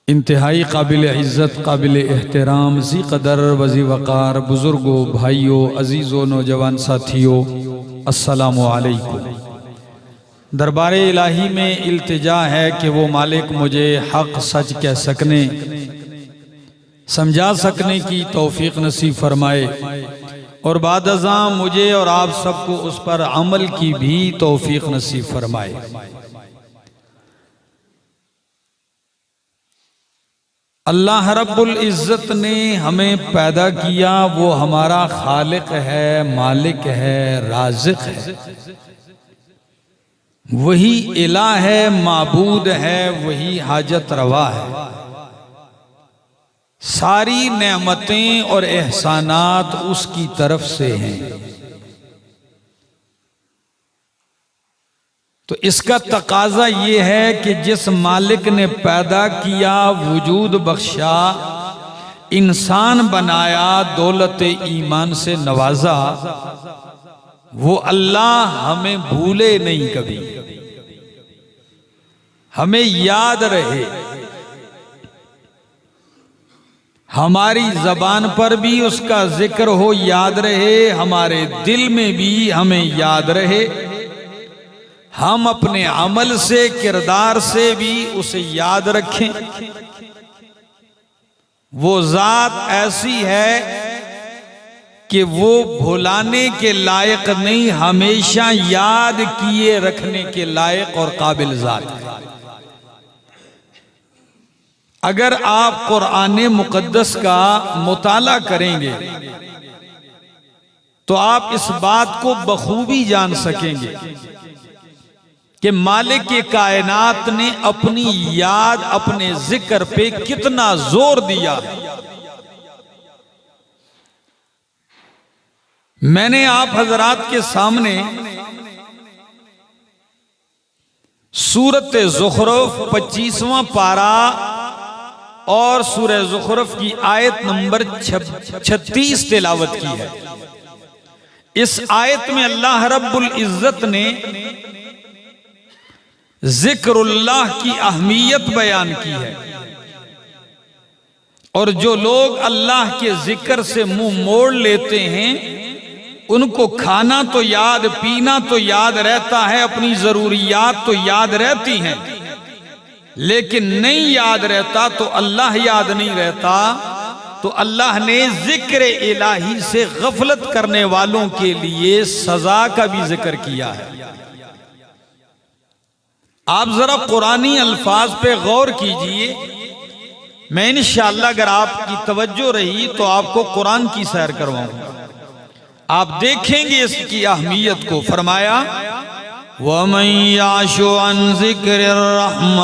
इंतहाई काबिल इज़्ज़त काबिल एहतराम ज़ी क़दर वज़ी वक़ार बुज़ुर्गों भाइयों अज़ीज़ों नौजवान साथियों अस्सलामु अलैकुम। दरबार इलाही में इल्तिजा है कि वो मालिक मुझे हक़ सच कह सकने समझा सकने की तौफ़ीक़ नसीब फरमाए और बाद अज़ां मुझे और आप सबको उस पर अमल की भी तौफ़ीक़ नसीब फरमाए। अल्लाह रब्बुल इज़्ज़त ने हमें पैदा किया, वो हमारा खालिक है, मालिक है, राज़िक़ है, वही इला है, माबूद है, वही हाजत रवा है। सारी नेमतें और एहसानात उसकी तरफ से हैं। तो इसका तकाजा ये है कि जिस मालिक ने पैदा किया, वजूद बख्शा, इंसान बनाया, दौलत ईमान से नवाजा, वो अल्लाह हमें भूले नहीं कभी, हमें याद रहे, हमारी जबान पर भी उसका जिक्र हो, याद रहे, हमारे दिल में भी हमें याद रहे, हम अपने अमल से किरदार से भी उसे याद रखें। वो जात ऐसी है कि वो भुलाने के लायक नहीं, हमेशा याद किए रखने के लायक और काबिल जात है। अगर आप कुरान मुकद्दस का मुताला करेंगे तो आप इस बात को बखूबी जान सकेंगे कि मालिक के कायनात ने अपनी याद, अपने जिक्र पे कितना जोर दिया है। मैंने आप हजरात के सामने सूरत ज़ुख़रुफ़ 25वां पारा और सूरह ज़ुख़रुफ़ की आयत नंबर 36 तिलावत की है। इस आयत में अल्लाह रब्बुल इज़्ज़त ने ज़िक्रुल्लाह की अहमियत बयान की है और जो लोग अल्लाह के जिक्र से मुंह मोड़ लेते हैं उनको खाना तो याद, पीना तो याद रहता है, अपनी जरूरियात तो याद रहती हैं, लेकिन नहीं याद रहता तो अल्लाह याद नहीं रहता। तो अल्लाह ने जिक्र इलाही से गफलत करने वालों के लिए सजा का भी जिक्र किया है। आप जरा कुरानी अल्फाज पे गौर कीजिए। मैं इंशाअल्लाह अगर आपकी तवज्जो रही तो आपको कुरान की सैर करवाऊंगा, आप देखेंगे इसकी अहमियत को। फरमाया वमन याशु अन ज़िक्रिर रहमान,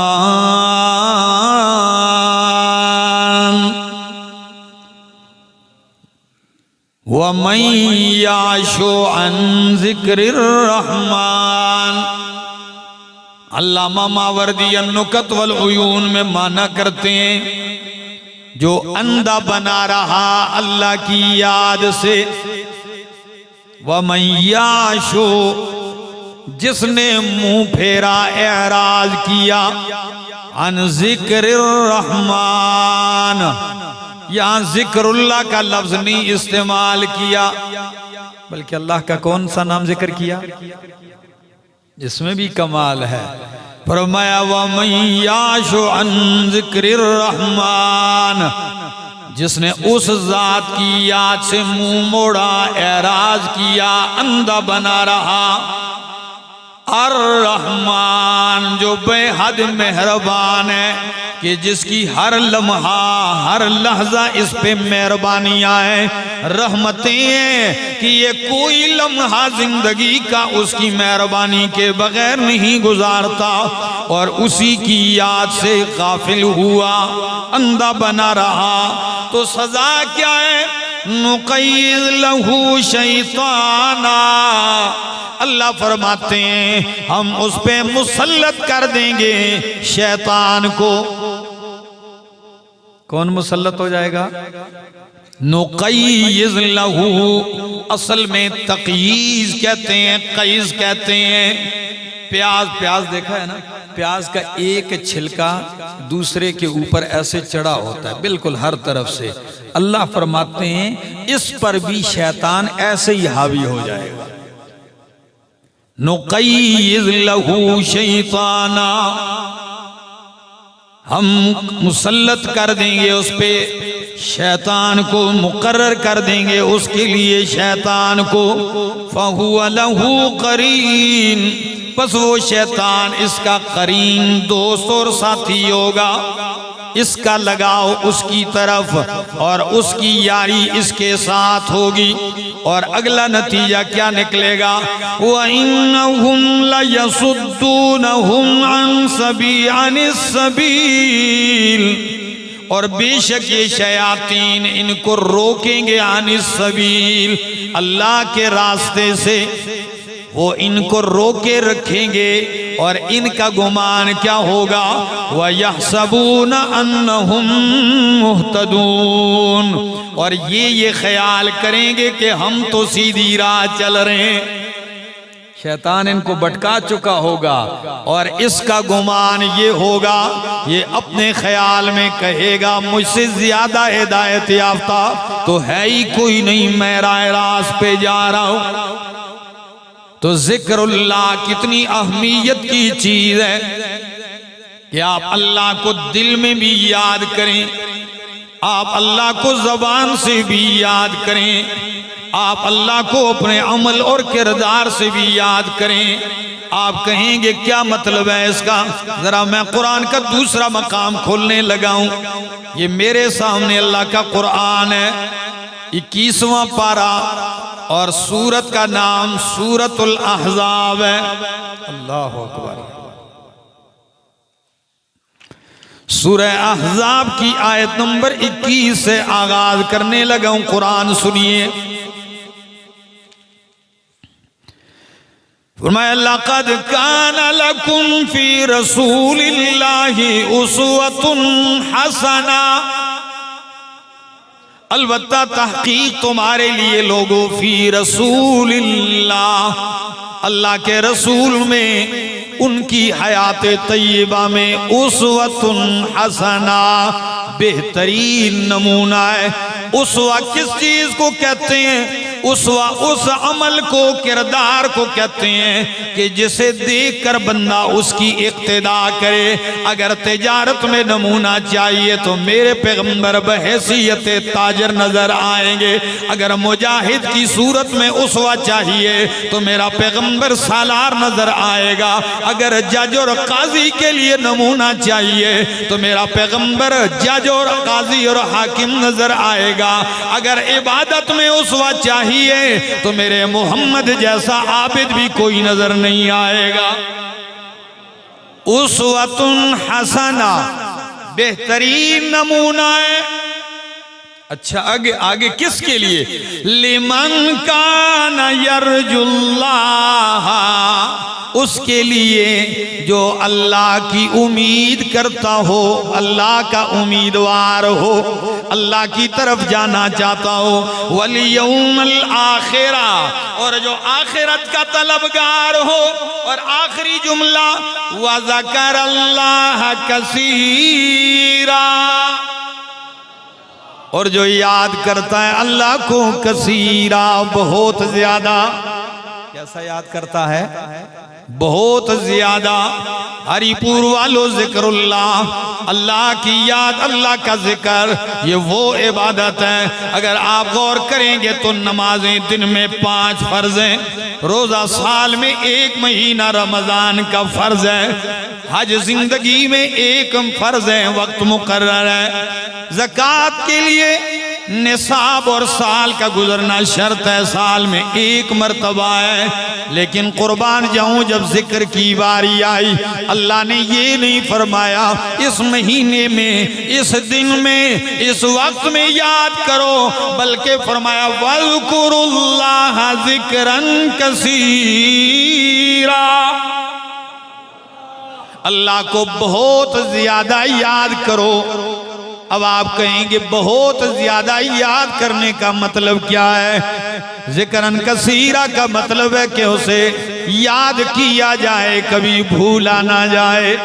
वमन याशु अन ज़िक्रिर रहमान। अल्लामा मावरदी अन्नुकत वल उयून में माना करते हैं जो अंधा बना रहा अल्लाह की याद से, वमन याशु जिसने मुंह फेरा, एराज किया, अन ज़िक्रिर रहमान, यहां ज़िक्रुल्लाह का लफ्ज नहीं इस्तेमाल किया बल्कि अल्लाह का कौन सा नाम जिक्र किया जिसमें भी कमाल है। फरमाया वमन याशु अन ज़िक्रिर रहमान, जिसने उस जात की याद से मुंह मोड़ा, एराज किया, अंधा बना रहा। अर रहमान जो बेहद मेहरबान है कि जिसकी हर लम्हा हर लहजा इस पे मेहरबानियां हैं, रहमतें हैं कि ये कोई लम्हा जिंदगी का उसकी मेहरबानी के बगैर नहीं गुजारता, और उसी की याद से गाफिल हुआ, अंधा बना रहा। तो सजा क्या है? नुक़य्यिद लहू शैताना, अल्लाह फरमाते हैं हम उस पे मुसल्लत कर देंगे शैतान को। कौन मुसल्लत हो जाएगा? नुक़य्यिद लहू, असल में तक़यीज़ कहते हैं, क़ैज़ कहते हैं। प्याज, प्याज देखा है ना, प्याज का एक छिलका दूसरे के ऊपर ऐसे चढ़ा होता है बिल्कुल हर तरफ से। अल्लाह फरमाते हैं इस पर भी शैतान ऐसे ही हावी हो जाएगा। नुक़य्यिज़ लहू शैताना, हम मुसल्लत कर देंगे उस पे शैतान को, मुकर्रर कर देंगे उसके लिए शैतान को। फहुवा लहू करीन, बस वो शैतान इसका करीन दोस्त और साथी होगा, इसका लगाव उसकी तरफ और उसकी यारी इसके साथ होगी। और अगला नतीजा क्या निकलेगा? वइन्नहुम लयसुद्दूनहुम अन सबील, और बेशक ये शयातीन इनको रोकेंगे अनिस सबील, अल्लाह के रास्ते से वो इनको रोके रखेंगे। और इनका गुमान क्या होगा? वयहसबून अन्नहुम मुहतदून, और ये ख्याल करेंगे कि हम तो सीधी राह चल रहे हैं। शैतान इनको भटका चुका होगा और इसका गुमान ये होगा, ये अपने ख्याल में कहेगा मुझसे ज्यादा हिदायत याफ्ता तो है ही कोई नहीं, मैं राह रास्त पे जा रहा हूं। तो जिक्रुल्लाह कितनी अहमियत की चीज है कि आप अल्लाह को दिल में भी याद करें, आप अल्लाह को जबान से भी याद करें, आप अल्लाह को अपने अमल और किरदार से भी याद करें। आप कहेंगे क्या मतलब है इसका? जरा मैं कुरान का दूसरा मकाम खोलने लगा हूं। ये मेरे सामने अल्लाह का कुरान है, 21वां पारा, और सूरत का नाम सूरतुल अहज़ाब है। अल्लाह अकबर। सूरह अहज़ाब की आयत नंबर 21 से आगाज करने लगा हूं। कुरान सुनिए। फरमाया लक़द काना लकुम फी रसूलिल्लाहि उस्वतुन हसना, अलबत्ता तहकीक तुम्हारे लिए लोगों फी रसूलिल्लाह, अल्लाह के रसूल में, उनकी हयात तय्यबा में उस्वतुन हसना, बेहतरीन नमूना है। उसवा किस चीज को कहते हैं? उसवा उस अमल को, किरदार को कहते हैं कि जिसे देखकर बंदा उसकी इक्तिदा करे। अगर तिजारत में नमूना चाहिए तो मेरे पैगंबर बहैसियत ताजर नजर आएंगे। अगर मुजाहिद की सूरत में उसवा चाहिए तो मेरा पैगंबर सालार नजर आएगा। अगर जज और काजी के लिए नमूना चाहिए तो मेरा पैगंबर जज और काजी और हाकिम नजर आएगा। अगर इबादत में उसवा चाहिए तो मेरे मोहम्मद जैसा आबिद भी कोई नजर नहीं आएगा। उसवतुन हसना, बेहतरीन नमूना है। अच्छा आगे आगे किसके लिए? लिमन काना यरजुल्लाह, उसके लिए जो अल्लाह की उम्मीद करता हो, अल्लाह का उम्मीदवार हो, अल्लाह की तरफ जाना चाहता हो। वल यौमल आखिरा, और जो आखिरत का तलबगार हो। और आखिरी जुमला व ज़करल्लाह कसीरा, और जो याद करता है अल्लाह को कसीरा, बहुत ज्यादा। कैसा याद करता है? बहुत ज्यादा। हरिपुर वालों जिक्रुल्लाह, अल्लाह की याद, अल्लाह का जिक्र, ये वो इबादत है। अगर आप गौर करेंगे तो नमाजें दिन में 5 फर्ज हैं, रोजा साल में 1 महीना रमजान का फर्ज है, हज जिंदगी में 1 फर्ज है, वक्त मुकर्रर है। ज़कात के लिए निसाब और साल का गुजरना शर्त है, साल में 1 मर्तबा है। लेकिन कुर्बान जाऊं, जब जिक्र की बारी आई अल्लाह ने ये नहीं फरमाया इस महीने में, इस दिन में, इस वक्त में याद करो, बल्कि फरमाया वज़कुरुल्लाह ज़िक्रन कसीरा, अल्लाह को बहुत ज्यादा याद करो। अब आप कहेंगे बहुत ज्यादा याद करने का मतलब क्या है? जिक्रन कसीरा का मतलब है कि उसे याद किया जाए, कभी भूला ना जाए,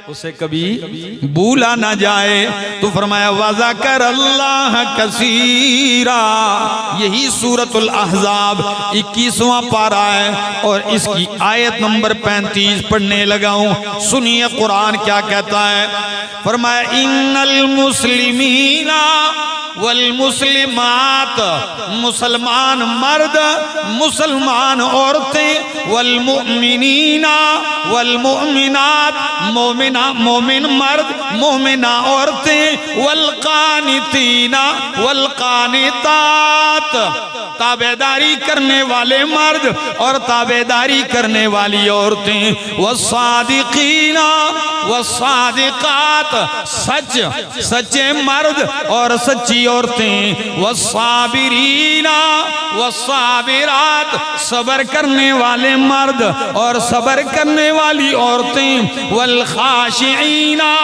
उसे कभी भूला ना जाए। तो फरमाया वज़कर अल्लाह कसीरा। यही सूरतुल अहज़ाब 21वां पारा है और इसकी आयत नंबर 35 पढ़ने लगा हूं। सुनिए कुरान क्या कहता है। फरमाया इन्नल मुस्लिमीना वल मुस्लिमात, मुसलमान मर्द मुसलमान औरतें, वल मुमिनीना वल मुमिनात, मोमिन मर्द मोमिना औरतें, वल कानितीना वल कानितात, ताबेदारी करने वाले मर्द और ताबेदारी करने वाली औरतें, वस्सादिकीना वस्सादिकात, सच्चे मर्द और सच्ची औरतें, वस्साबिरीना वस्साबिरात, सबर करने वाले मर्द और सबर करने वाली औरतें, वल खाशिईना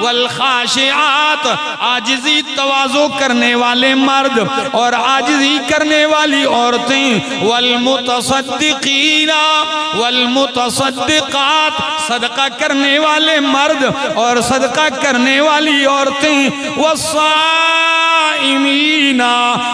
वल खाशिआत, आजिज़ी तवाज़ु करने वाले मर्द और आजिज़ी करने वाली औरतें, वल मुतसद्दिकीना वल मुतसद्दिकात, सदका करने वाले मर्द और सदका करने वाली औरतें, वस्साइमीना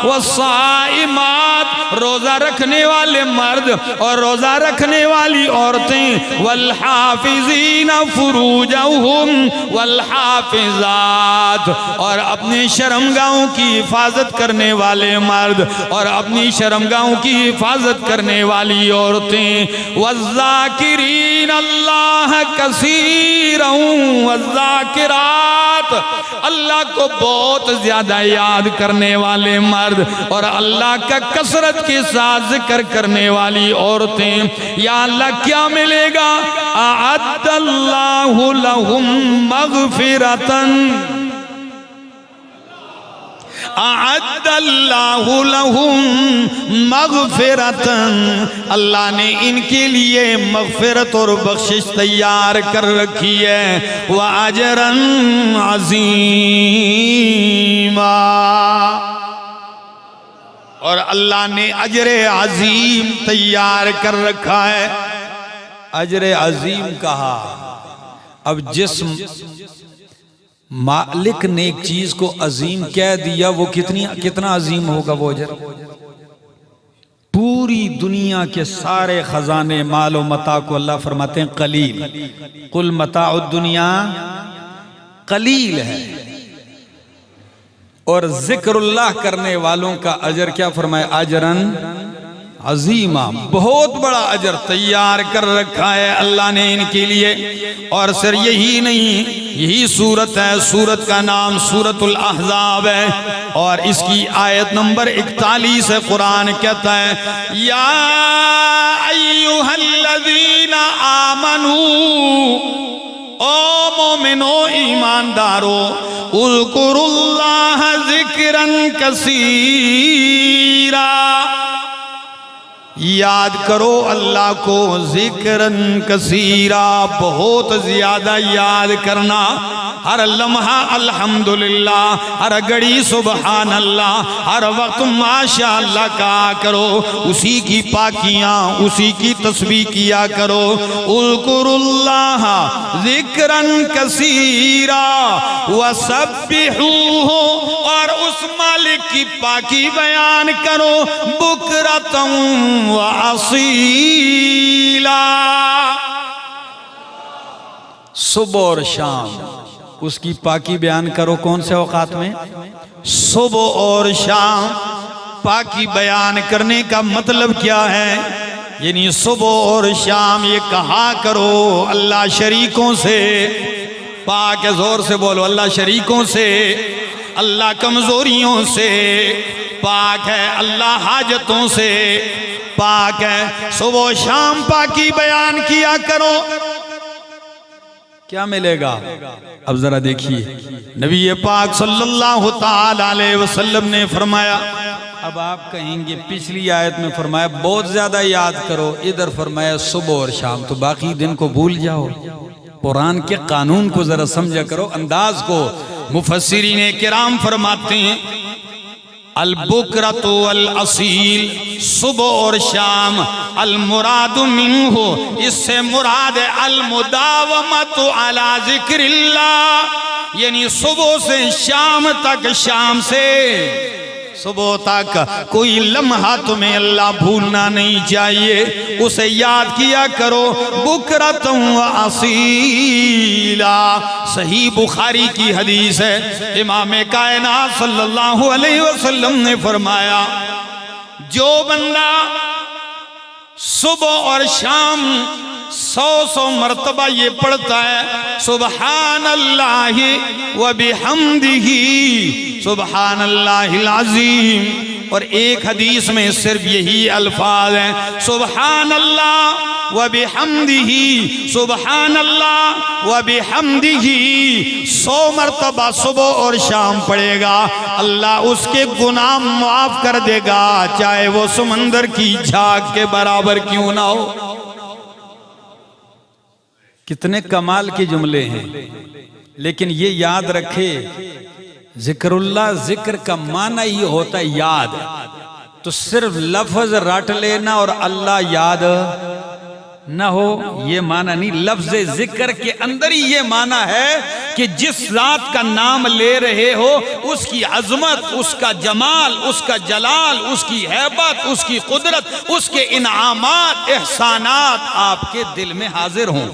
वस्साइमात, रोजा रखने वाले मर्द और रोजा रखने वाली औरतें, वल हाफिज़ीना फुरूजहुम वल हाफिज़ात, और अपने शर्मगाहों की हिफाजत करने वाले मर्द और अपनी शर्मगाहों की हिफाजत करने वाली औरतें, वज़्ज़ाकिरीन अल्लाह कसीरन वज़्ज़ाकिरात, अल्लाह को बहुत ज्यादा याद करने वाले मर्द और अल्लाह का कसरत के साथ जिक्र करने वाली औरतें। या अल्लाह क्या मिलेगा? अअद्दल्लाहु लहुम मग़फ़िरतन, अअद्दल्लाहु लहुम मग़फ़िरतन, अल्लाह ने इनके लिए मग़फ़िरत और बख्शिश तैयार कर रखी है। व अजरन अज़ीमा, और अल्लाह ने अजर अजीम तैयार कर रखा है। अजर अजीम कहा। अब जिस मालिक ने एक चीज को अजीम कह दिया वो कितना अजीम होगा वो अजर। पूरी दुनिया के सारे खजाने मालो मता को अल्लाह फरमाते हैं कलील, कुल मताउद दुनिया कलील है, और जिक्रुल्लाह करने वालों का अजर क्या फरमाया? अजरन अजीमा, बहुत बड़ा अजर तैयार कर रखा है अल्लाह ने इनके लिए। और सिर यही नहीं, यही सूरत है, सूरत का नाम सूरतुल अहज़ाब है और इसकी आयत नंबर 41 है। कुरान कहता है या अय्युहल्लज़ीना आमनू, ओ मोमिनो ईमानदारो, उज़्कुरुल्लाह ज़िक्रन कसीरा, याद करो अल्लाह को ज़िक्रन कसीरा, बहुत ज्यादा याद करना। हर लम्हा अल्हम्दुलिल्लाह, हर घड़ी सुबहान अल्लाह, हर वक्त माशा अल्लाह कहा करो, उसी की पाकियाँ उसी की तस्बीह किया करो। उज़्कुरुल्लाह ज़िक्रन कसीरा वसब्बिहूहु, और उस मालिक की पाकी बयान करो, बुकरतम व असीला, सुबह और शाम उसकी पाकी बयान करो। कौन से औकात में? सुबह और शाम। पाकी बयान करने का मतलब क्या है? यानी सुबह और शाम ये कहा करो अल्लाह शरीकों से, पाक जोर से बोलो, अल्लाह शरीकों से, अल्लाह कमजोरियों से पाक है, अल्लाह हाजतों से पाक है। सुबह शाम पाकी बयान किया करो। क्या मिलेगा? अब जरा देखिए, नबी पाक सल्लल्लाहु ताला अलैहि वसल्लम ने फरमाया। अब आप कहेंगे पिछली आयत में फरमाया बहुत ज्यादा याद करो, इधर फरमाया सुबह और शाम, तो बाकी दिन को भूल जाओ। कुरान के कानून को जरा समझा करो, अंदाज को। मुफस्सिरीन किराम फरमाते हैं अल बुकरतु अल असील, सुबह और शाम, अल मुरादु मिन्हु, इससे मुराद है अल मुदावमतु अला जिक्रिल्लाह, यानी सुबह से शाम तक, शाम से सुबह तक कोई लम्हा तुम्हें अल्लाह भूलना नहीं चाहिए, उसे याद किया करो। बुकरतुम व असीला, सही बुखारी की हदीस है। इमाम कायनात सल्लल्लाहु अलैहि वसल्लम ने फरमाया, जो बंदा सुबह और शाम 100 मर्तबा ये पढ़ता है सुबहानल्लाहि व बिहम्दिही सुबहानल्लाहिल अज़ीम, और एक हदीस में सिर्फ यही अल्फाज हैं सुबहानल्लाह व बिहम्दिही सुबहानल्लाह व बिहम्दिही, 100 मर्तबा सुबह और शाम पढ़ेगा, अल्लाह उसके गुनाह माफ कर देगा, चाहे वो समंदर की झाग के बराबर क्यों ना हो। कितने कमाल के जुमले हैं, लेकिन ये याद रखे जिक्रुल्लाह, जिक्र का माना ही होता है याद, तो सिर्फ लफ्ज रट लेना और अल्लाह याद न हो ये माना नहीं। लफ्ज जिक्र के अंदर ही ये माना है कि जिस जात का नाम ले रहे हो उसकी अजमत, उसका जमाल, उसका जलाल, उसकी हैबत, उसकी कुदरत, उसके इनामात, एहसानात आपके दिल में हाजिर हों,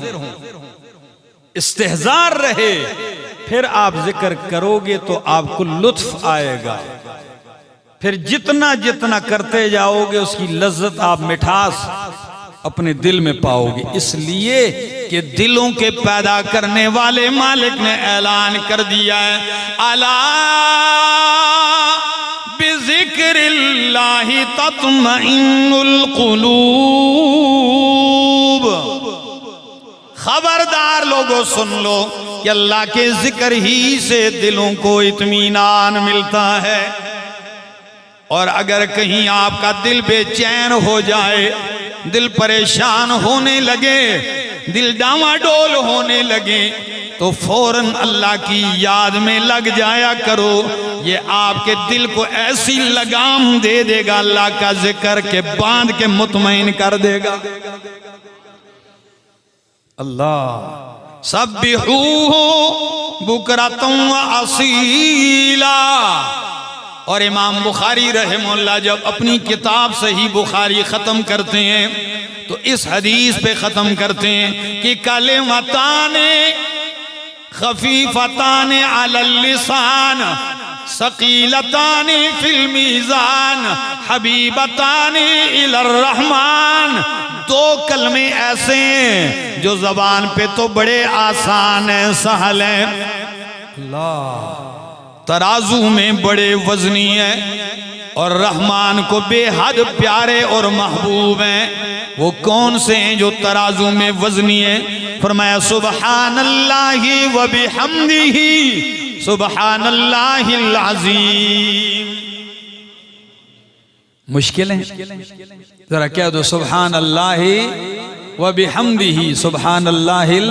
इस्तेहजार रहे, फिर आप जिक्र करोगे तो आपको लुत्फ आएगा। फिर जितना जितना करते जाओगे उसकी लज्जत, आप मिठास अपने दिल में पाओगे। इसलिए कि दिलों के पैदा करने वाले मालिक ने ऐलान कर दिया है, अला बिज़िक्रिल्लाहि तत्मइन्नुल कुलूब, खबरदार लोगों सुन लो कि अल्लाह के जिक्र ही से दिलों को इत्मीनान मिलता है। और अगर कहीं आपका दिल बेचैन हो जाए, दिल परेशान होने लगे, दिल डामाडोल होने लगे, तो फौरन अल्लाह की याद में लग जाया करो। ये आपके दिल को ऐसी लगाम दे देगा अल्लाह का जिक्र के, बांध के मुतमईन कर देगा। अल्लाह सब्बिहूहु बुकरतम व असीला। और इमाम बुखारी रहमहुल्लाह जब अपनी किताब सही बुखारी ख़त्म करते हैं तो इस हदीस पे ख़त्म करते हैं कि कलिमताने खफीफताने अलल लिसान सकीलताने फिल मीज़ान हबीबताने इलर रहमान। 2 कलमे ऐसे हैं जो ज़बान पे तो बड़े आसान हैं, सहल हैं, अल्लाह तराजू में बड़े वजनी हैं और रहमान को बेहद प्यारे और महबूब हैं। वो कौन से हैं जो तराजू में वजनी है? फरमाया सुबहानल्लाहि व बिहम्दिही सुबहानल्लाहिल अज़ीम। मुश्किल है, जरा क्या दो सुबहानल्लाहि व बिहम्दिही सुबहानल्लाहिल।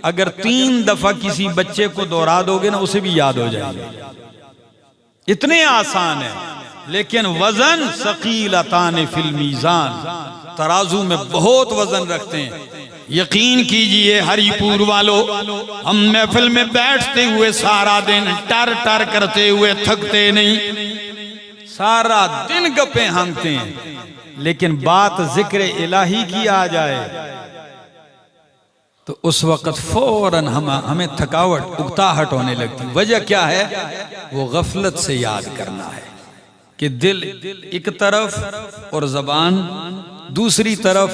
अगर 3 दफा किसी बच्चे को दोहरा दोगे ना उसे भी याद हो जाएगा, इतने आसान है। लेकिन वजन सकीलतान फिल मीज़ान, तराजू में बहुत वजन रखते हैं। यकीन कीजिए हरिपुर वालों, हम महफिल में बैठते हुए सारा दिन टर टर करते हुए थकते नहीं, सारा दिन गप्पे हांगते हैं, लेकिन बात जिक्र इलाही की आ जाए तो उस वक़्त फौरन हमें थकावट, उकताहट होने लगती। वजह क्या है? वो गफलत से याद करना है कि दिल एक तरफ और ज़बान दूसरी तरफ।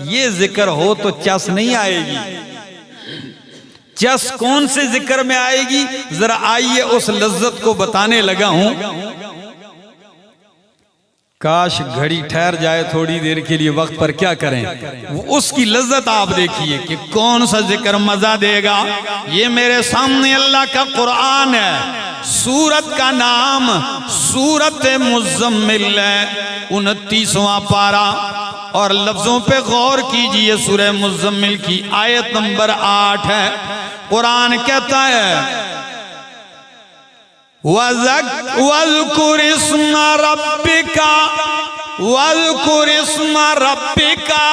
ये जिक्र हो तो चस नहीं आएगी। चस कौन से जिक्र में आएगी? जरा आइए उस लज्जत को बताने लगा हूं। काश घड़ी ठहर जाए थोड़ी देर के लिए, वक्त पर क्या करें। वो उसकी लज्जत आप देखिए कि कौन सा जिक्र मजा देगा। ये मेरे सामने अल्लाह का कुरान है, सूरत का नाम सूरत मुज़म्मिल है, 29वां पारा। और लफ्जों पे गौर कीजिए, सूरह मुज़म्मिल की आयत नंबर 8 है। कुरान कहता है वज़्कुर इस्म रब्बिका, वज़्कुर इस्म रब्बिका,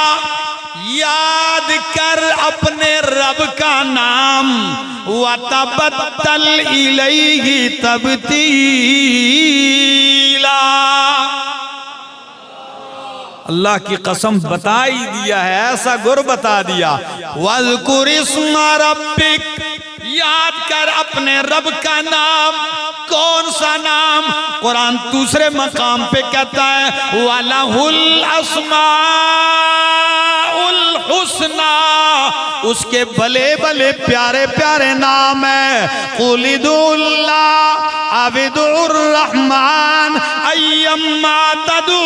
याद कर अपने रब का नाम, वतबत्तल इलैहि तबतीला। अल्लाह की कसम बता ही दिया है, ऐसा गुर बता दिया। वज़्कुर इस्म रब्बिक, याद कर अपने रब का नाम। कौन सा नाम? कुरान दूसरे मकाम पे कहता है वलहुल अस्माउल हुस्ना, उसके भले भले प्यारे प्यारे नाम है। कुलिदुल्लाह आबिदुर रहमान अय्यम्मा तदू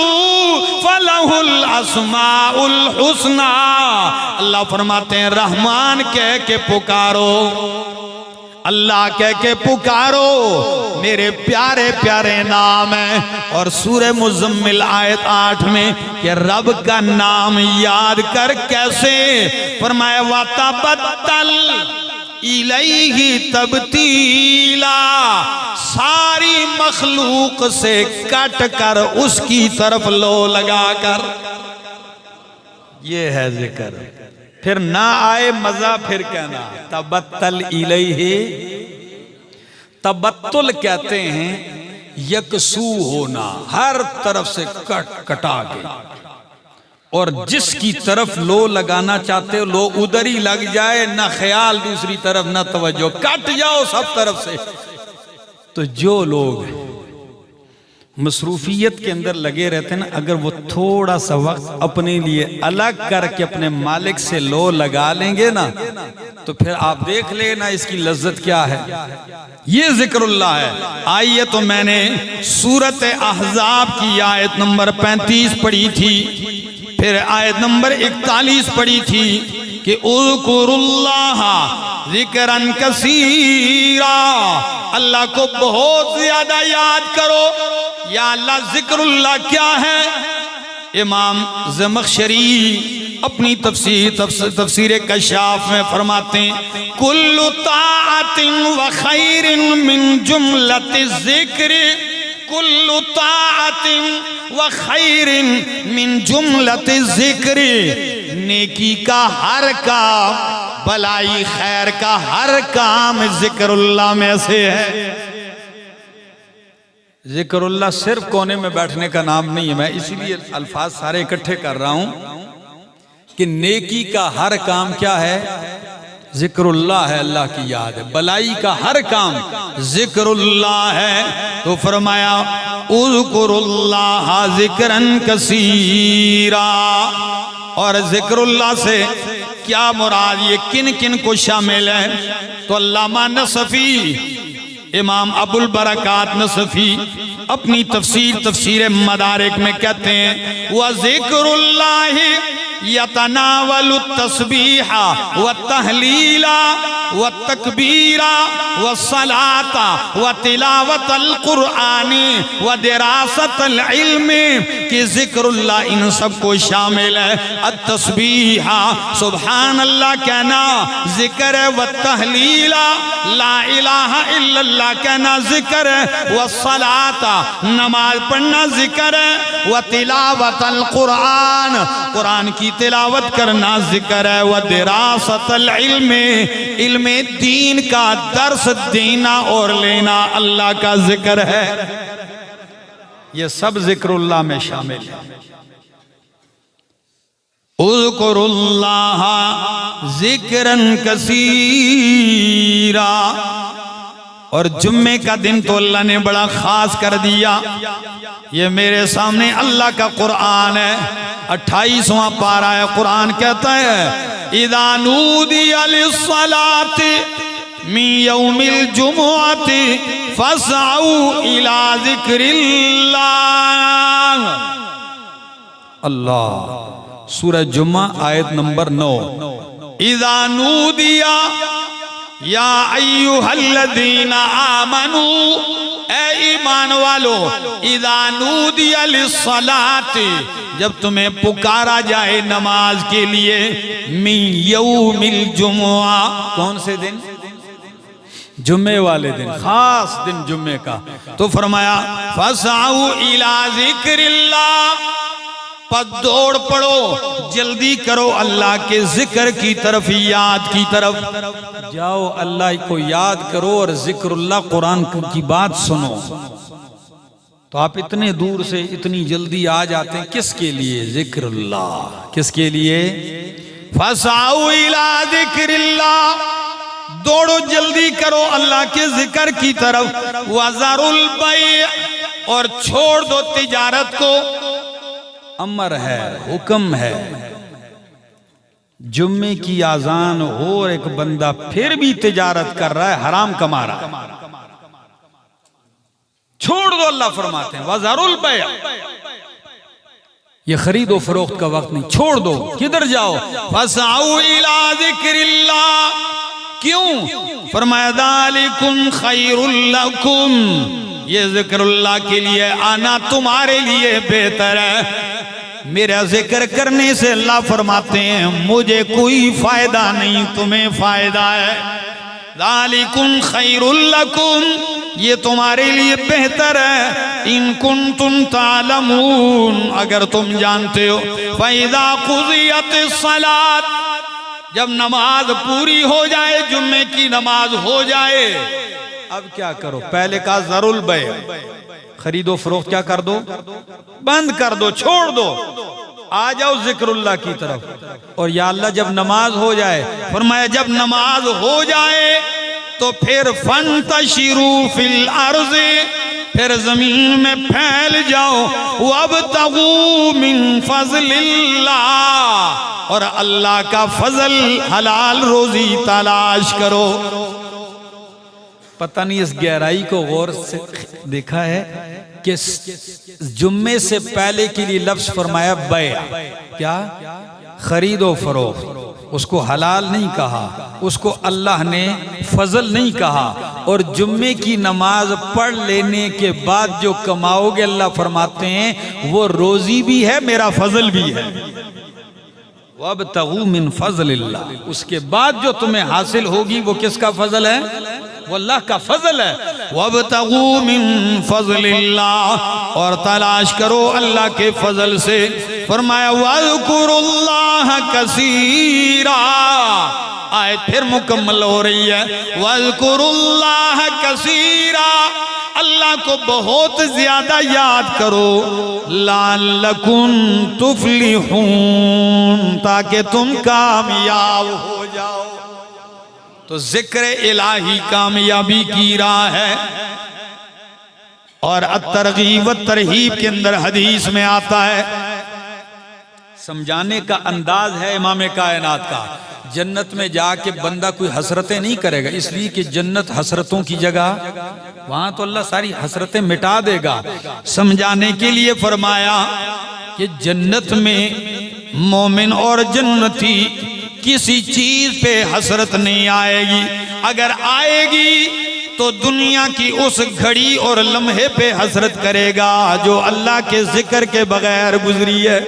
फलहुल अस्माउल हुस्ना। अल्लाह फरमाते हैं रहमान कह के पुकारो, अल्लाह कह के पुकारो, मेरे प्यारे प्यारे नाम है। और सूरह मुज़म्मिल आयत 8 में कि रब का नाम याद कर कैसे, फरमाया वतबत्तल इलैहि तबतीला, सारी मखलूक से कट कर उसकी तरफ लो लगा कर। ये है जिक्र। फिर ना आए मजा फिर कहना तबत्तल इलैहि। तबत्तुल कहते हैं यकसू होना, हर तरफ से कटा के, और जिसकी तरफ लो लगाना चाहते हो लो उधर ही लग जाए, ना ख्याल दूसरी तरफ ना तवज्जो, कट जाओ सब तरफ से। तो जो लोग मसरूफियत के अंदर लगे रहते हैं ना, अगर वो थोड़ा सा वक्त अपने लिए अलग करके अपने मालिक से लो लगा लेंगे ना, तो फिर आप देख लेना इसकी लज्जत क्या है। ये जिक्रुल्लाह है। आइए, तो मैंने सूरत अहज़ाब की आयत नंबर 35 पढ़ी थी, फिर आयत नंबर 41 पढ़ी थी कि उज़्कुरुल्लाह ज़िक्रन कसीरा, अल्लाह को बहुत ज्यादा याद करो। या अल्लाह जिक्रुल्लाह क्या है? इमाम ज़मख़शरी अपनी तफसीर कशाफ में फरमाते हैं कुल्लु ताअतिन व खैरिन मिन जुमलति ज़िक्र, कुल्लु ताअतिन व खैरिन मिन जुमलति ज़िक्र, नेकी का हर काम, भलाई खैर का हर काम जिक्रुल्लाह में से है। जिक्रुल्लाह सिर्फ कोने में बैठने का नाम नहीं है, मैं इसीलिए अल्फाज सारे इकट्ठे कर रहा हूं कि नेकी का हर काम क्या है? जिक्रुल्लाह है, अल्लाह की याद है। भलाई का हर काम जिक्रुल्लाह है। तो फरमाया उज़्कुरुल्लाह ज़िक्रन कसीरा। और जिक्रुल्लाह से क्या मुराद, ये किन किन को शामिल है? तो अल्लामा नसफी, इमाम अबुल बरकात नसफी अपनी तफसीर मदारिक में कहते हैं व ज़िक्रुल्लाहि यतनावलु तस्बीहा व तहलीला व तकबीरा व सलाता व तिलावतल कुरआनी व दिरासतल इल्मी, कि जिक्रुल्लाह इन सबको शामिल है। अतस्बीहा सुभान अल्लाह कहना जिक्र है, व तहलीला ला इलाहा इल्लल्लाह कहना जिक्र है, व सलाता नमाज पढ़ना जिक्र है, व तिलावतल कुरआन कुरान की तिलावत करना जिक्र है, व दिरासतल इल्मी इल्मे दीन का दर्स देना और लेना अल्लाह का जिक्र है। ये सब जिक्रुल्लाह में शामिल है। उज़्कुरुल्लाह ज़िक्रन कसीरा। और जुम्मे का दिन तो अल्लाह ने बड़ा खास कर दिया। ये मेरे सामने अल्लाह का कुरान है, 28वां पारा है। कुरान कहता है इज़ा नूदिया लिस्सलाति मिन यौमिल जुमुअति फस्अऊ इला ज़िक्रिल्लाह। अल्लाह, सूरह जुम्मा आयत नंबर 9। इज़ा नूदिया या अय्युहल्लज़ीना आमनू, ए ईमान वालो, इज़ा नूदिया लिस्सलाति, जब तुम्हें पुकारा जाए नमाज के लिए, मिन यौमिल जुमुआ, कौन से दिन? जुम्मे वाले दिन, खास दिन जुम्मे का। तो फरमाया फसाऊ इला जिक्रिल्लाह, पर दौड़ पड़ो, जल्दी करो अल्लाह के जिक्र की तरफ, याद की तरफ जाओ, अल्लाह को याद करो और जिक्रुल्लाह कुरान की बात सुनो। तो आप इतने दूर से इतनी जल्दी आ जाते हैं किसके लिए? जिक्रुल्लाह। किसके लिए? फसाऊ इला जिक्रिल्लाह, दौड़ो जल्दी करो अल्लाह के जिक्र की तरफ। वज़रुल बै, और छोड़ दो तिजारत को। अमर है, हुक्म है। जुम्मे की आजान हो और एक बंदा फिर भी तिजारत कर रहा है, हराम कमा रहा है, छोड़ दो। अल्लाह फरमाते हैं वज़रुल बै, ये खरीदो फरोख्त का वक्त नहीं, छोड़ दो। किधर जाओ? फसाऊ इला जिक्रिल्लाह। क्यों? फरमाया दालिकुम खैरुल लकुम, ये जिक्रुल्लाह के लिए आना तुम्हारे लिए बेहतर है। मेरा जिक्र करने से अल्लाह फरमाते हैं मुझे कोई फायदा नहीं, तुम्हें फायदा है। दालिकुम खैरुल लकुम, ये तुम्हारे लिए बेहतर है। इन कुंतुम तालमून, अगर तुम जानते हो। फैदा कुज़ियतिस सलात, जब नमाज पूरी हो जाए, जुम्मे की नमाज हो जाए, अब क्या करो? पहले कहा ज़रुल बै, खरीदो फरोख्त क्या कर दो? बंद कर दो, छोड़ दो, आ जाओ जिक्रुल्लाह की तरफ। और या अल्लाह जब नमाज हो जाए, फरमाया जब नमाज हो जाए तो फिर फंतशिरू फिल अर्ज़, फिर जमीन में फैल जाओ। वब्तगू मिन फज़लिल्लाह, और अल्लाह का फजल, हलाल रोजी तलाश करो। पता नहीं इस गहराई को गौर से देखा है कि जुम्मे से पहले के लिए लफ्ज फरमाया बै, क्या? खरीदो फरोख्त। उसको हलाल नहीं कहा, उसको अल्लाह ने फजल नहीं कहा। और जुम्मे की नमाज पढ़ लेने के बाद जो कमाओगे, अल्लाह फरमाते हैं वो रोजी भी है, मेरा फजल भी है। वब्तगू मिन फज़लिल्लाह, उसके बाद जो तुम्हें हासिल होगी वो किसका फजल है? वो अल्लाह का फजल है। वब्तगू मिन फज़लिल्लाह, और तलाश करो अल्लाह के फजल से। फरमाया वज़कुरुल्लाह कसीरा, आयत फिर मुकम्मल हो रही है। वज़कुरुल्लाह कसीरा, अल्लाह को बहुत ज्यादा याद करो। लअल्लकुम तुफ्लिहून, ताकि तुम कामयाब हो जाओ। तो जिक्र इलाही कामयाबी की राह है। और अत-तरगीब व तरहीब के अंदर हदीस में आता है, समझाने का अंदाज है इमाम कायनात का, जन्नत में जाके बंदा कोई हसरतें नहीं करेगा, इसलिए कि जन्नत हसरतों की जगह, वहां तो अल्लाह सारी हसरतें मिटा देगा। समझाने के लिए फरमाया कि जन्नत में मोमिन और जन्नती किसी चीज पे हसरत नहीं आएगी। अगर आएगी तो दुनिया की उस घड़ी और लम्हे पे हसरत करेगा जो अल्लाह के जिक्र के बगैर गुजरी है,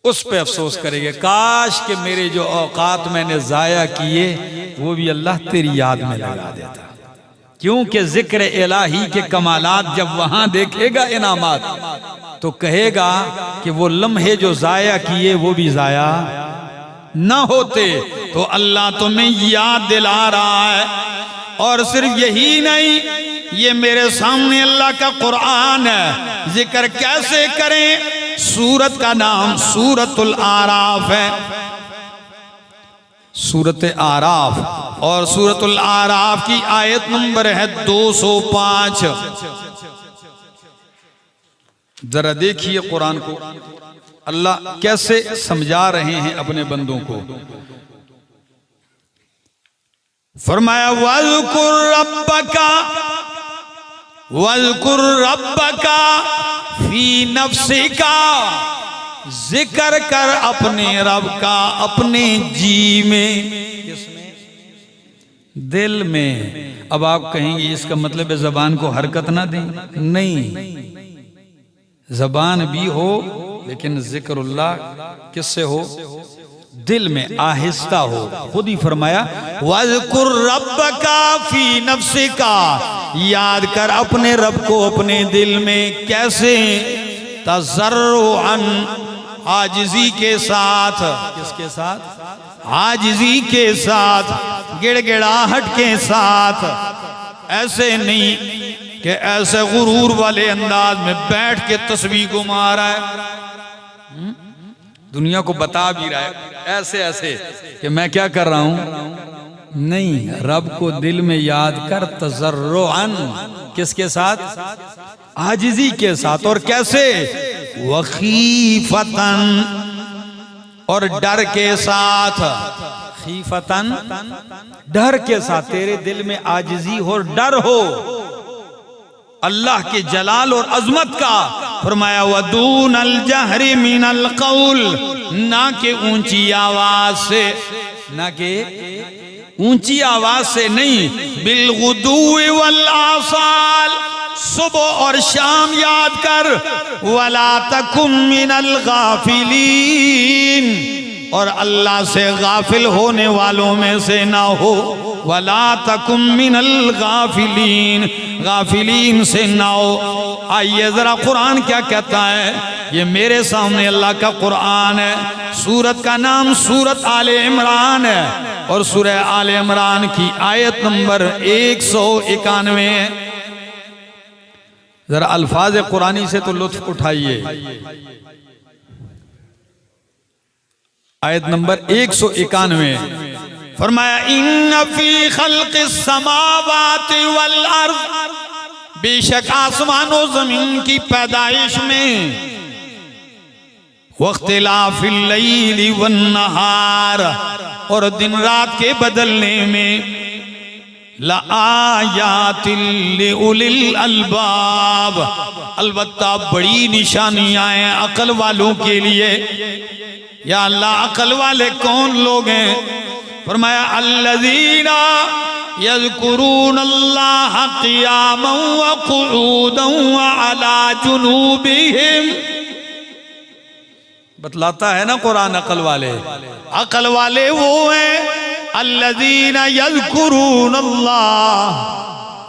उस पे अफसोस करेंगे, काश कि मेरे जो औकात मैंने जाया किए वो भी अल्लाह तेरी याद में लगा देता। क्योंकि जिक्र इलाही के कमालात जब वहां देखेगा इनामात, तो कहेगा कि वो लम्हे जो जाया किए वो भी जाया न होते। तो अल्लाह तुम्हें याद दिला रहा है। और सिर्फ यही नहीं, ये मेरे सामने अल्लाह का कुरान है। जिक्र कैसे करें? सूरत का नाम सूरतुल आराफ है, सूरत आराफ, और सूरतुल आराफ की आयत नंबर है 205। जरा देखिए कुरान को अल्लाह कैसे समझा रहे हैं अपने बंदों को। फरमाया वज़कुर रब्बका फी नफ्सिका, जिक्र कर अपने रब का अपने जी में, किसमें? दिल में। अब आप कहेंगे इसका मतलब है जबान को हरकत ना दें? नहीं, जबान भी हो लेकिन जिक्रुल्लाह किससे हो? दिल में आहिस्ता हो। खुद ही फरमाया वज़कुर रब्बका फी नफ्सिका, याद कर अपने रब को अपने दिल में। कैसे? तज़र्रुअन, आजिज़ी के साथ। किसके साथ? आजिज़ी के साथ, गिड़गिड़ाहट के साथ। ऐसे नहीं कि ऐसे गुरूर वाले अंदाज में बैठ के तस्बीह को मारा है, दुनिया को बता भी रहा है ऐसे ऐसे कि मैं क्या कर रहा हूं। नहीं, रब को दिल में याद कर, तज़र्रुअन। किसके साथ? आजिज़ी के साथ। और कैसे? वखीफतन, और डर के साथ। खीफतन, डर के साथ। तेरे दिल में आजिज़ी हो, डर हो अल्लाह के जलाल और अजमत का। फरमाया वदून अल जहरी मिनल कौल, ना के ऊंची आवाज से, ना के ऊंची आवाज से नहीं, बिलगुदुए वल आसाल, सुबह और शाम याद कर। वला तकुम मिनल गाफिलीन, और अल्लाह से गाफिल होने वालों में से ना हो। वला तकुम मिनल गाफिलीन, गाफिलीन से ना हो। आइए जरा कुरान क्या कहता है। ये मेरे सामने अल्लाह का कुरान है। सूरत का नाम सूरत आले इमरान है, और सूरह आले इमरान की आयत नंबर 191 है। जरा अल्फाज कुरानी से तो लुत्फ उठाइए। आयत नंबर 191 फरमाया इन्न फी खल्क़िस समावाति वल अर्ज़, बेशक आसमान और जमीन की पैदाइश में, वख्तिलाफिल लैली वन नहार, और दिन रात के बदलने में, लआयातिल लिउलिल अलबाब, अलबत्ता बड़ी निशानियां हैं अकल वालों के लिए। या अल्लाह, अकल वाले कौन लोग हैं? फरमाया अल्लज़ीना यज़कुरूनल्लाह क़ियामन व क़ुऊदन व अला जुनूबिहिम। बतलाता है ना कुरान अकल वाले। अकल वाले वो हैं अल्लज़ीना यज़कुरूनल्लाह,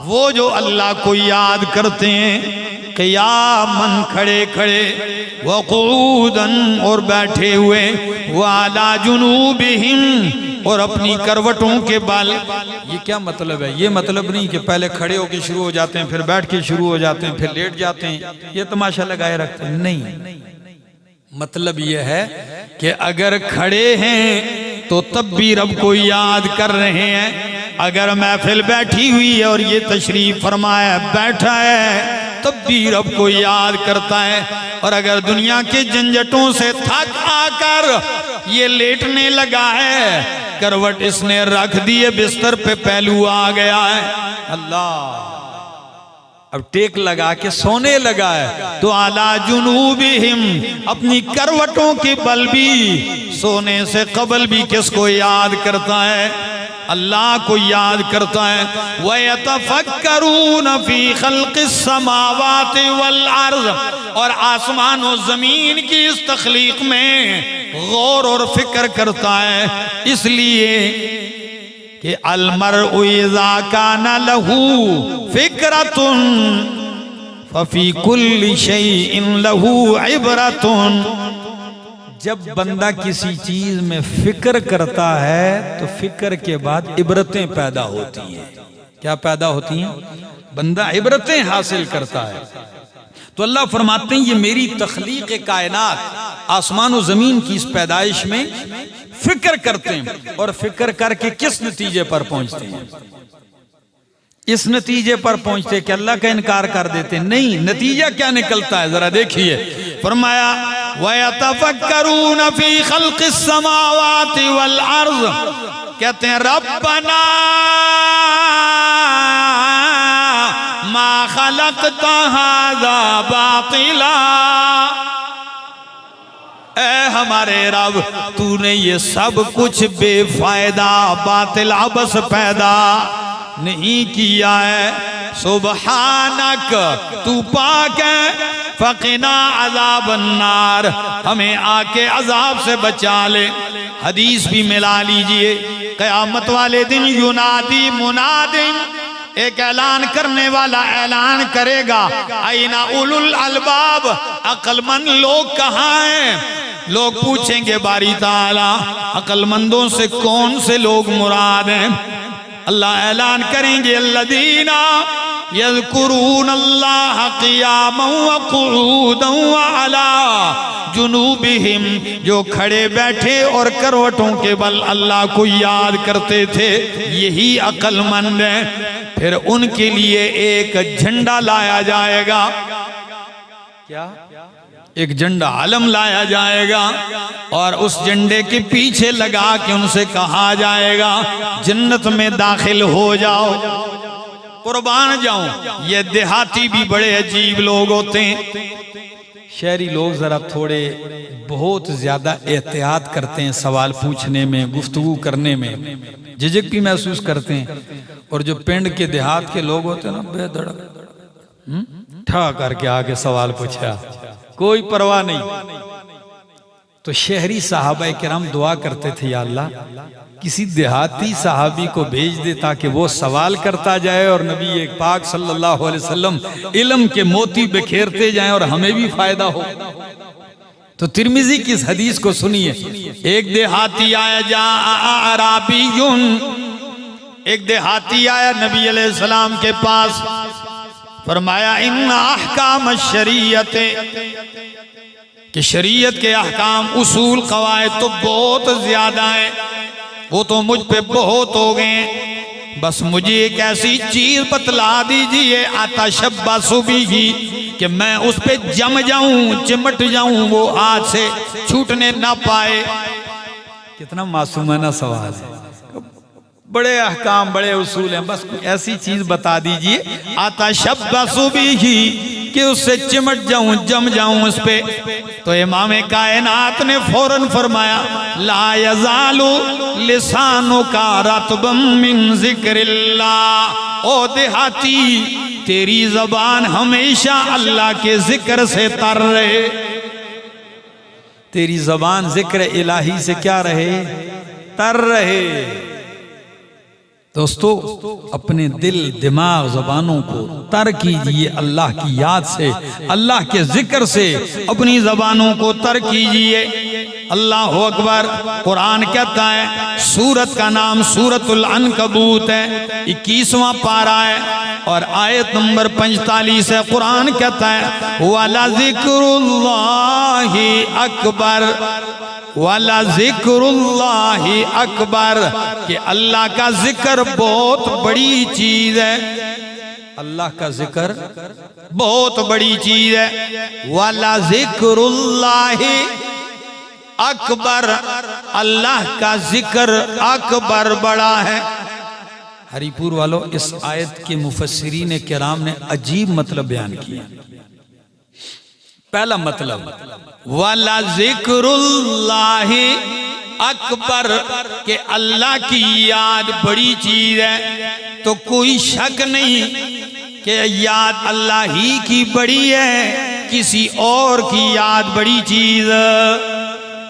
वो जो अल्लाह को याद करते हैं, क़ियामन खड़े खड़े, व क़ुऊदन और बैठे हुए, व अला जुनूबिहिम और अपनी करवटों के बाल। ये क्या मतलब है? ये मतलब नहीं कि पहले खड़े होकर शुरू हो जाते हैं, फिर बैठ के शुरू हो जाते हैं, फिर लेट जाते हैं, ये तमाशा लगाए रखते हैं। नहीं, मतलब ये है कि अगर खड़े हैं तो तब भी रब को याद कर रहे हैं। अगर महफिल बैठी हुई है और ये तशरीफ फरमाया बैठा है, तब भी रब को याद करता है। और अगर दुनिया के झंझटों से थक आकर ये लेटने लगा है, करवट इसने रख दी है, बिस्तर पे पहलू आ गया है, अल्लाह अब टेक लगा के सोने लगा है, तो आला जुनूबिहिम, अपनी करवटों के बल भी, सोने से कबल भी किसको याद करता है? अल्लाह को याद करता है। व यतफक्करून फी खल्क़िस समावाति वल अर्ज़, और आसमान और जमीन की इस तख्लीक में गौर और फिक्र करता है। इसलिए कि अलमरउ इज़ा काना लहू फिक्रतुन फफी कुल्ली शैइन लहू इबरतुन। जब बंदा किसी चीज में फिक्र करता है तो फिक्र के बाद इबरतें पैदा होती हैं। क्या पैदा होती हैं? बंदा इबरतें हासिल करता है। तो अल्लाह फरमाते हैं ये मेरी तख्लीक कायनात, आसमान और जमीन की इस पैदाइश में फिक्र करते हैं। और फिक्र करके किस नतीजे पर पहुंचते हैं? इस नतीजे पर पहुंचते कि अल्लाह का इनकार कर देते। नहीं, नतीजा क्या निकलता है जरा देखिए। फरमाया वयतफक्करून फी खल्क़िस समावाति वल अर्ज़, कहते हैं रब्बना मा खलक़ता हाज़ा बातिला, ऐ हमारे रब तूने ये सब कुछ बेफायदा बातिल अबस पैदा नहीं किया है। सुबहानक, तू पाक है। फक़िना अज़ाबन नार, हमें आके अजाब से बचा ले। हदीस भी मिला लीजिए। क़यामत वाले दिन युनादी मुनादिन, एक ऐलान करने वाला ऐलान करेगा, आइना उलुल अलबाब, अक्लमंद लोग कहाँ हैं। लोग पूछेंगे बारी ताला, अक्लमंदों से कौन से लोग मुराद हैं। अल्लाह ऐलान करेंगे, अल्लदीना यज़कुरून अल्लाह क़ियामन व क़ुऊदन व अला जुनूबिहिम, जो खड़े बैठे और करवटों के बल अल्लाह को याद करते थे, यही अक्लमंद हैं। फिर उनके लिए एक झंडा लाया जाएगा, क्या एक झंडा आलम लाया जाएगा, और उस झंडे के पीछे लगा के उनसे कहा जाएगा, जन्नत में दाखिल हो जाओ, कुर्बान जाऊं। ये देहाती भी बड़े अजीब लोग होते हैं। शहरी लोग जरा थोड़े बहुत ज्यादा एहतियात करते हैं सवाल पूछने में, गुफ्तगू करने में झिझक भी महसूस करते हैं। और जो पिंड के देहात के लोग होते हैं ना, बेधड़क ठा करके आके सवाल पूछा, कोई परवाह नहीं। तो शहरी सहाबा किराम दुआ करते थे, या अल्लाह किसी देहाती सहाबी को भेज दे ताकि वो सवाल करता जाए और नबी पाक सल्लल्लाहु अलैहि वसल्लम इल्म के मोती बिखेरते जाएं और हमें भी फायदा हो। तो तिरमिजी की इस हदीस को सुनिए। एक देहाती आया, जा अराबीयुन, एक देहाती आया नबी अलैहि सलाम के पास, फरमाया इन्ना अहकाम शरीयत, कि शरीयत के अहकाम उसूल कवायद तो बहुत ज्यादा है, वो तो मुझ पे बहुत हो गए, बस मुझे एक ऐसी चीज बतला दीजिए, आता शब्बा सुबी की, कि मैं उस पे जम जाऊं, चिमट जाऊं, वो हाथ से छूटने ना पाए। कितना मासूमाना सवाल है। बड़े अहकाम बड़े उसूल हैं, बस ऐसी चीज बता दीजिए, आता शब्बा सुबी की, कि उससे चिमट जाऊं, जम जाऊं उस पे। तो इमाम कायनात ने फौरन फरमाया, ला यज़ालु लिसानु का रतबम मिन ज़िक्रिल्लाह, ओ देहाती तेरी जबान हमेशा अल्लाह के जिक्र से तर रहे, तेरी जबान जिक्र इलाही से क्या रहे, तर रहे। दोस्तों, अपने दिल दिमाग जबानों को तर कीजिए अल्लाह की याद से, अल्लाह के जिक्र से अपनी जबानों को तर कीजिए। अल्लाह अकबर। कुरान कहता है, सूरत का नाम सूरतुल अनकबूत है, 21वां पारा है और आयत नंबर 45 है। कुरान कहता है, वाला जिक्रुल्लाहि अकबर, वाला जिक्रुल्लाहि अकबर, कि अल्लाह का जिक्र बहुत बड़ी चीज है, अल्लाह का जिक्र बहुत बड़ी चीज है। वाला जिक्रुल्लाहि अकबर, अल्लाह का जिक्र अकबर बड़ा है। हरिपुर वालों, इस आयत के मुफस्सिरीन किराम ने अजीब मतलब बयान किया। पहला मतलब, वाला जिक्रुल्लाहि अकबर, के अल्लाह की याद बड़ी चीज है, तो कोई शक नहीं कि याद अल्लाह ही की बड़ी है, किसी और की याद बड़ी चीज,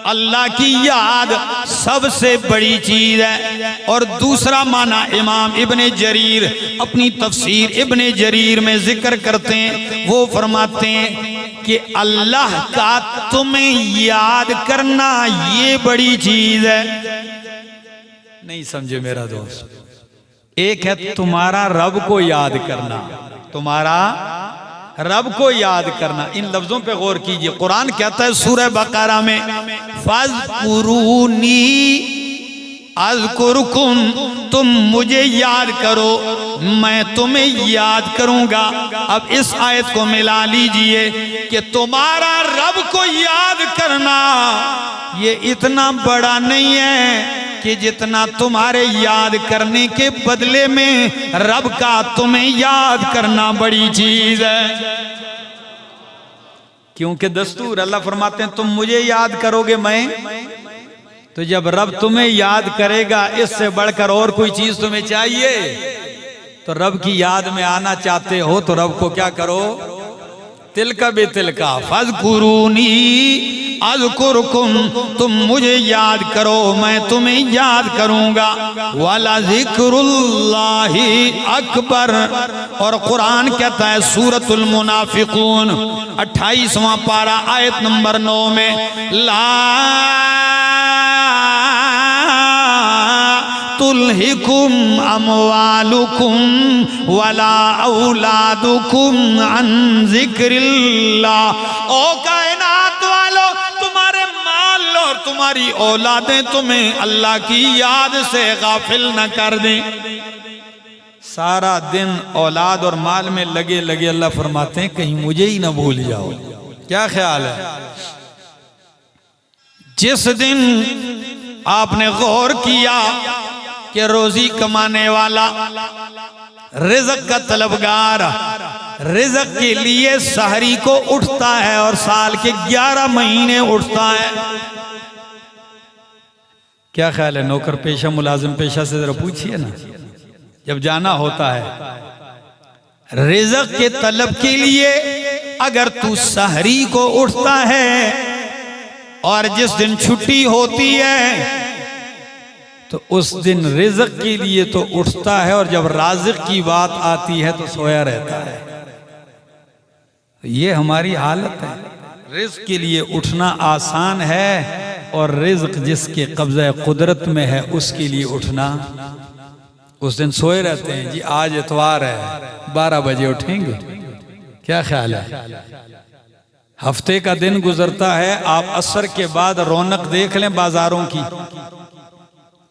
अल्लाह की याद सबसे बड़ी चीज है। और दूसरा माना इमाम इब्ने जरीर अपनी तफसीर इब्ने जरीर में जिक्र करते हैं, वो फरमाते हैं कि अल्लाह का तुम्हें याद करना ये बड़ी चीज है। नहीं समझे मेरा दोस्त, एक है तुम्हारा रब को याद करना, तुम्हारा रब को याद करना। इन लफ्जों पे गौर कीजिए। कुरान कहता है सूरह बकरा में, फज़कुरूनी अज़कुरुकुम, तुम मुझे याद करो मैं तुम्हें याद करूंगा। अब इस आयत को मिला लीजिए कि तुम्हारा रब को याद करना ये इतना बड़ा नहीं है कि जितना तुम्हारे याद करने के बदले में रब का तुम्हें याद करना बड़ी चीज है। क्योंकि दस्तूर अल्लाह फरमाते हैं, तुम मुझे याद करोगे मैं, तो जब रब तुम्हें याद करेगा इससे बढ़कर और कोई चीज तुम्हें चाहिए? तो रब की याद में आना चाहते हो तो रब को क्या करो, तिलका बेतिलका फज़कुरूनी अज़कुरकुम, तुम मुझे याद करो मैं तुम्हें याद करूंगा। वाला ज़िक्रुल्लाहि अकबर। और कुरान कहता है सूरतुल मुनाफिकून 28वां पारा आयत नंबर 9 में, ला तुल्हिकुम अमवालुकुम वला औलादुकुम अन ज़िक्रिल्लाह। ओ कायनात वालों, तुम्हारे माल और तुम्हारी औलादें तुम्हें अल्लाह की याद से गाफिल न कर दें। सारा दिन औलाद और माल में लगे लगे अल्लाह फरमाते हैं कहीं मुझे ही ना भूल जाओ। क्या ख्याल है? जिस दिन आपने गौर किया कि रोजी कमाने वाला, रिज़्क़ का तलबगार, रिज़्क़ के लिए सहरी को उठता है और साल के 11 महीने उठता है। क्या ख्याल है? नौकर पेशा मुलाजिम पेशा से जरा पूछिए ना, जब जाना होता है रिज़्क़ के तलब के लिए, अगर तू सहरी को उठता है और जिस दिन छुट्टी होती है तो उस दिन रिज़्क़ के लिए तो उठता है, और जब राज़िक़ की बात आती है तो सोया रहता है। ये हमारी हालत है। रिज़्क़ के लिए उठना आसान है और रिज़्क़ जिसके कब्ज़े कुदरत में है उसके लिए उठना, उस दिन सोए रहते हैं। जी आज इतवार है 12 बजे उठेंगे। क्या ख्याल है? हफ्ते का दिन गुजरता है, आप असर के बाद रौनक देख लें बाजारों की,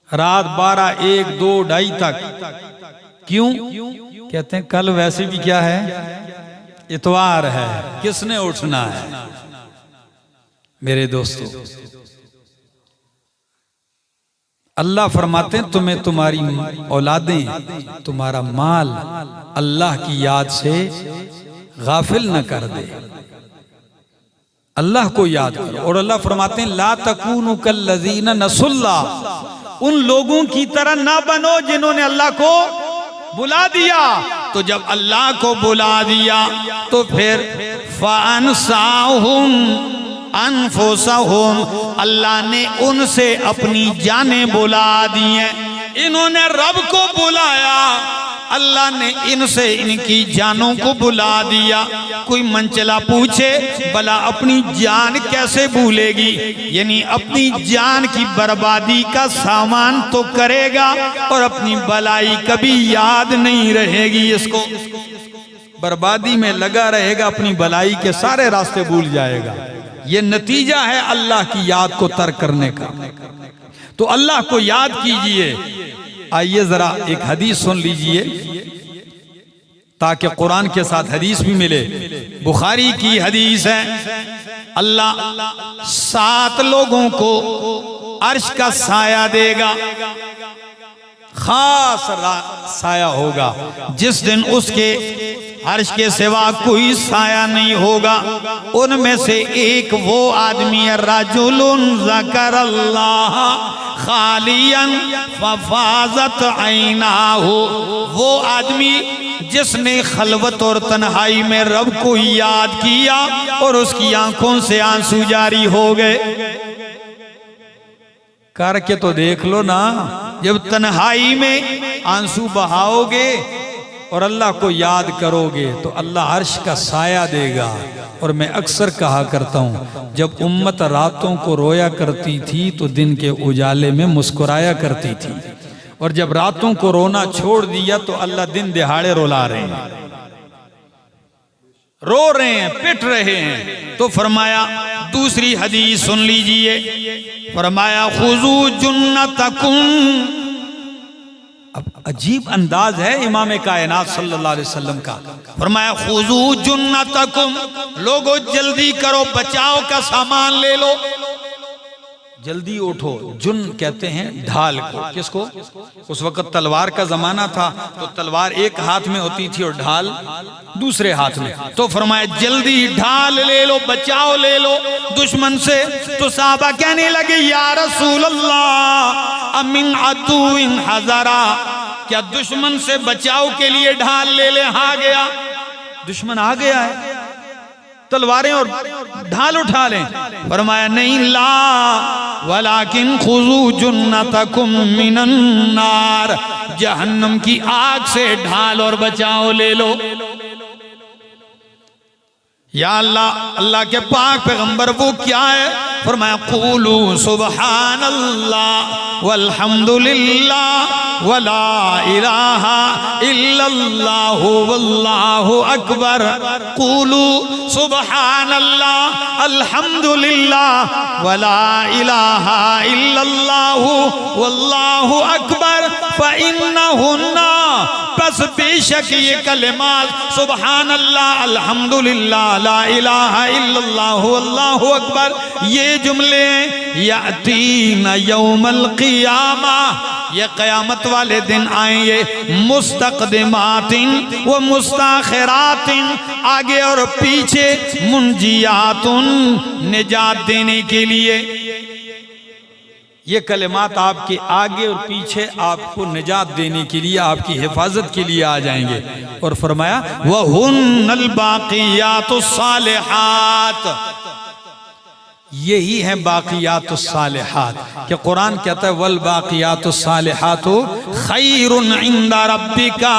रात 12, 1, 2, 2:30 तक। क्यों? कहते हैं कल वैसे भी क्या है, इतवार है, किसने उठना है। मेरे दोस्तों, अल्लाह फरमाते हैं तुम्हें तुम्हारी औलादें, तुम्हारा माल अल्लाह की याद से गाफिल न कर दे। अल्लाह को याद करो। और अल्लाह फरमाते हैं ला तकूनु कल्लज़ीना नसुल्लाह, उन लोगों की तरह ना बनो जिन्होंने अल्लाह को बुला दिया। तो जब अल्लाह को बुला दिया तो फिर फ़अनसाहुम अनफुसहुम, अल्लाह ने उनसे अपनी जानें बुला दी हैं। इन्होंने रब को बुलाया, अल्लाह ने इनसे इनकी जानों को बुला दिया। कोई मनचला पूछे भला अपनी जान कैसे भूलेगी, यानी अपनी जान की बर्बादी का सामान तो करेगा और अपनी भलाई कभी याद नहीं रहेगी। इसको बर्बादी में लगा रहेगा, अपनी भलाई के सारे रास्ते भूल जाएगा। ये नतीजा है अल्लाह की याद को तर्क करने का। तो अल्लाह को याद कीजिए। आइए जरा एक हदीस सुन लीजिए ताकि कुरान के साथ हदीस भी मिले। बुखारी की हदीस है, अल्लाह 7 लोगों को अर्श का साया देगा, खास साया होगा जिस दिन उसके अर्श के सिवा कोई साया नहीं होगा। उनमें से एक वो आदमी है रजुलुन ज़करल्लाह खालियन फफाज़त ऐनाहु, वो आदमी जिसने खलवत और तन्हाई में रब को याद किया और उसकी आंखों से आंसू जारी हो गए। करके तो देख लो ना, जब तन्हाई में आंसू बहाओगे और अल्लाह को याद करोगे तो अल्लाह अर्श का साया देगा। और मैं अक्सर कहा करता हूँ, जब उम्मत रातों को रोया करती थी तो दिन के उजाले में मुस्कुराया करती थी, और जब रातों को रोना छोड़ दिया तो अल्लाह दिन दिहाड़े रुला रहे हैं, रो रहे हैं, पिट रहे हैं। तो फरमाया, दूसरी हदीस सुन लीजिए, फरमाया खुजू जुन्नतकुम। अब अजीब अंदाज है इमाम कायनात सल्लल्लाहु अलैहि वसल्लम का। फरमाया खुजू जुन्नतकुम, लोगो जल्दी करो, बचाव का सामान ले लो, जल्दी उठो। जुन कहते हैं ढाल को। किसको? उस वक्त तलवार का जमाना था तो तलवार एक हाथ में होती थी और ढाल दूसरे हाथ में। तो फरमाया जल्दी ढाल ले लो, बचाव ले लो दुश्मन से। तो साहबा कहने लगे या रसूल अल्लाह अमिन अदुइन हज़रा, क्या दुश्मन से बचाव के लिए ढाल ले ले? आ गया, दुश्मन आ गया है। तलवारें और ढाल उठा लें। फरमाया नहीं, ला वलाकिन खुजू जुन्नतकुम मिनन नार, जहन्नम की आग से ढाल और बचाओ ले लो। या अल्लाह, अल्लाह के पाक पैगंबर वो क्या है? फरमाया क़ूलू सुबहानल्लाह वल्हम्दुलिल्लाह वला इलाहा इल्लल्लाहु वल्लाहु अकबर। क़ूलू सुबहानल्लाह अल्हम्दुलिल्लाह वला इलाहा इल्लल्लाहु वल्लाहु अकबर फ़इन्नहुन्ना, बस बेशक ये कलिमात सुबहानल्लाह अल्हम्दुलिल्लाह ला इलाहा इल्लल्लाहु वल्लाहु अकबर, ये जुमले यातीन यौमल क़ियामा, ये क़यामत वाले दिन आएंगे। मुस्तक़दिमातिन व मुस्ताखिरातिन, आगे और पीछे, मुंजियातुन, निजात देने के लिए। ये कलिमात आपके आगे और पीछे आपको निजात देने के लिए, आपकी हिफाजत के लिए आ जाएंगे। और फरमाया वहुन्नल बाक़ियातुस सालिहात, यही है बाक़ियातुस सालिहात। कि कुरान कहता है वल बाक़ियातुस सालिहातु खैरुन इंदा रब्बिका।